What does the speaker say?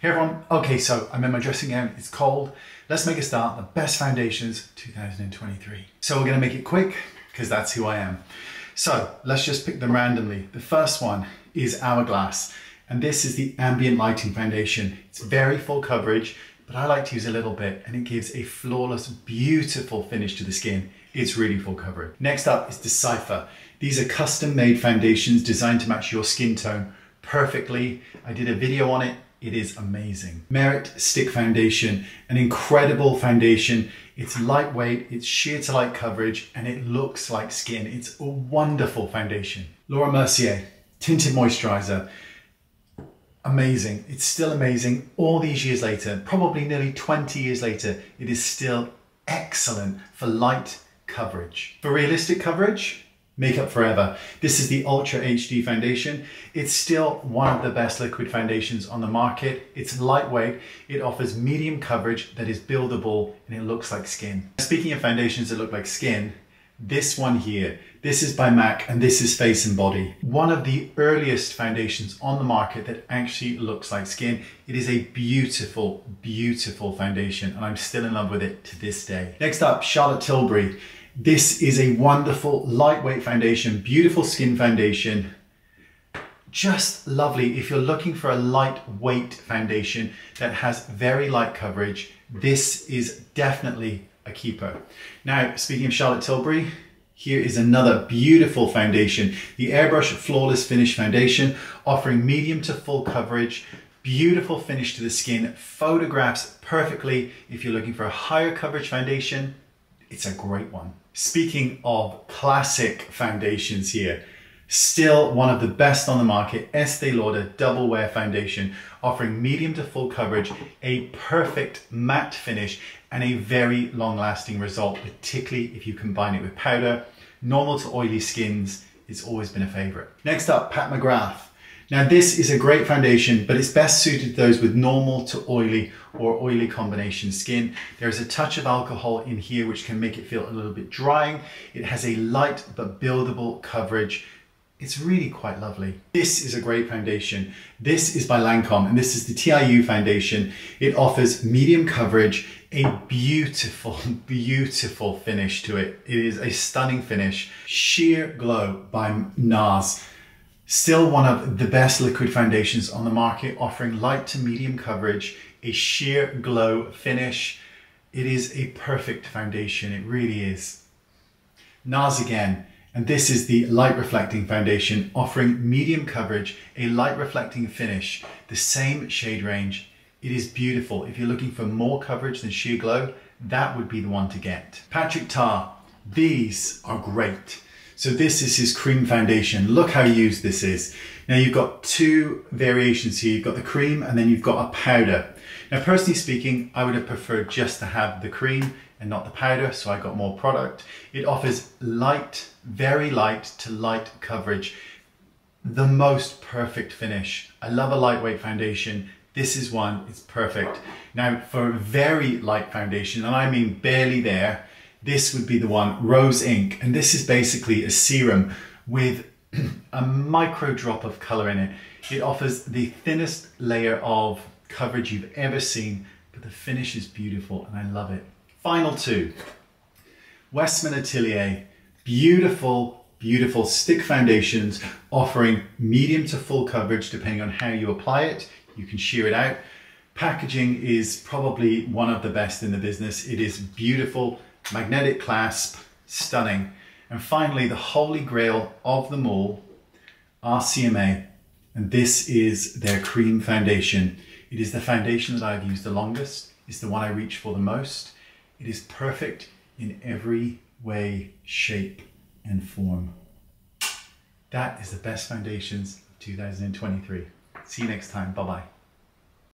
Hey everyone, okay, so I'm in my dressing gown, it's cold. Let's make a start, the best foundations 2023. So we're gonna make it quick because that's who I am. So let's just pick them randomly. The first one is Hourglass, and this is the ambient lighting foundation. It's very full coverage, but I like to use a little bit and it gives a flawless, beautiful finish to the skin. It's really full coverage. Next up is Dcypher. These are custom made foundations designed to match your skin tone perfectly. I did a video on it. It is amazing. Merit Stick Foundation, an incredible foundation. It's lightweight, it's sheer to light coverage, and it looks like skin. It's a wonderful foundation. Laura Mercier, Tinted Moisturizer. Amazing, it's still amazing. All these years later, probably nearly 20 years later, it is still excellent for light coverage. For realistic coverage, Makeup Forever. This is the Ultra HD foundation. It's still one of the best liquid foundations on the market. It's lightweight, it offers medium coverage that is buildable, and it looks like skin. Speaking of foundations that look like skin, this one here, this is by MAC and this is Face and Body. One of the earliest foundations on the market that actually looks like skin. It is a beautiful, beautiful foundation, and I'm still in love with it to this day. Next up, Charlotte Tilbury. This is a wonderful lightweight foundation, beautiful skin foundation. Just lovely. If you're looking for a lightweight foundation that has very light coverage, this is definitely a keeper. Now, speaking of Charlotte Tilbury, here is another beautiful foundation, the Airbrush Flawless Finish Foundation, offering medium to full coverage, beautiful finish to the skin, photographs perfectly. If you're looking for a higher coverage foundation, it's a great one. Speaking of classic foundations here, still one of the best on the market, Estée Lauder Double Wear Foundation, offering medium to full coverage, a perfect matte finish, and a very long-lasting result, particularly if you combine it with powder. Normal to oily skins, it's always been a favorite. Next up, Pat McGrath. Now this is a great foundation, but it's best suited to those with normal to oily or oily combination skin. There's a touch of alcohol in here which can make it feel a little bit drying. It has a light but buildable coverage. It's really quite lovely. This is a great foundation. This is by Lancôme, and this is the TIU Foundation. It offers medium coverage, a beautiful, beautiful finish to it. It is a stunning finish. Sheer Glow by NARS. Still one of the best liquid foundations on the market, offering light to medium coverage, a sheer glow finish. It is a perfect foundation, it really is. NARS again, and this is the Light Reflecting Foundation, offering medium coverage, a light reflecting finish, the same shade range. It is beautiful. If you're looking for more coverage than sheer glow, that would be the one to get. Patrick Ta, these are great. So this is his cream foundation. Look how used this is. Now you've got two variations here. You've got the cream and then you've got a powder. Now personally speaking, I would have preferred just to have the cream and not the powder, so I got more product. It offers light, very light to light coverage. The most perfect finish. I love a lightweight foundation. This is one, it's perfect. Now for a very light foundation, and I mean barely there, this would be the one, Rose Ink, and this is basically a serum with a micro drop of color in it. It offers the thinnest layer of coverage you've ever seen, but the finish is beautiful and I love it. Final two, Westman Atelier, beautiful, beautiful stick foundations offering medium to full coverage depending on how you apply it. You can shear it out. Packaging is probably one of the best in the business. It is beautiful. Magnetic clasp, stunning. And finally, the holy grail of them all, RCMA. And this is their cream foundation. It is the foundation that I've used the longest. It's the one I reach for the most. It is perfect in every way, shape, and form. That is the best foundations of 2023. See you next time. Bye-bye.